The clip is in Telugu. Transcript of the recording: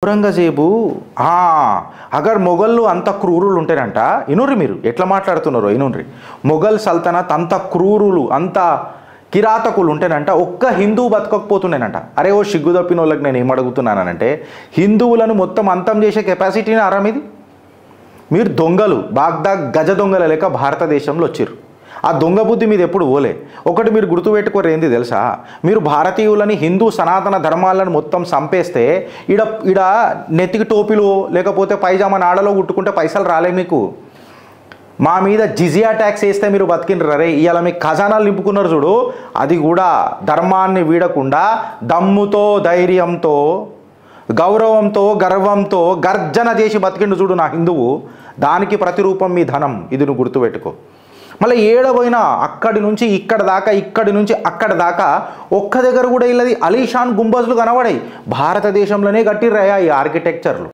ఔరంగజేబు అగర్ మొఘళ్ళు అంత క్రూరులు ఉంటేనంట ఇనుర్రి మీరు ఎట్లా మాట్లాడుతున్నారో ఇనుర్రి మొఘల్ సల్తనత్ అంత క్రూరులు అంత కిరాతకులు ఉంటేనంట ఒక్క హిందువు బతకకపోతుండేనంట. అరే ఓ సిగ్గు తప్పిన వాళ్ళకి నేను ఏం అడుగుతున్నానంటే హిందువులను మొత్తం అంతం చేసే కెపాసిటీని అరామిది. మీరు దొంగలు బాగ్దా గజ దొంగల లెక్క భారతదేశంలో వచ్చారు. ఆ దొంగ బుద్ధి మీద ఎప్పుడు పోలే. ఒకటి మీరు గుర్తుపెట్టుకోరు ఏంది తెలుసా, మీరు భారతీయులని హిందూ సనాతన ధర్మాలను మొత్తం చంపేస్తే ఇడ నెత్తికి టోపీలో లేకపోతే పైజామా నాడలో కుట్టుకుంటే పైసలు రాలే మీకు. మా మీద జిజియా ట్యాక్స్ వేస్తే మీరు బతికినరు. రే ఇవాళ మీకు ఖజానాలు నింపుకున్నారు చూడు, అది కూడా ధర్మాన్ని వీడకుండా దమ్ముతో ధైర్యంతో గౌరవంతో గర్వంతో గర్జన చేసి బతికిండు చూడు నా హిందువు. దానికి ప్రతిరూపం మీ ధనం. ఇది నువ్వు గుర్తుపెట్టుకో. మళ్ళీ ఏడబోయినా అక్కడి నుంచి ఇక్కడ దాకా ఇక్కడి నుంచి అక్కడ దాకా ఒక్క దగ్గర కూడా ఇల్లది అలీషాన్ గుంబజ్లు కనబడాయి. భారతదేశంలోనే కట్టిర్రయ్యా ఈ ఆర్కిటెక్చర్లు.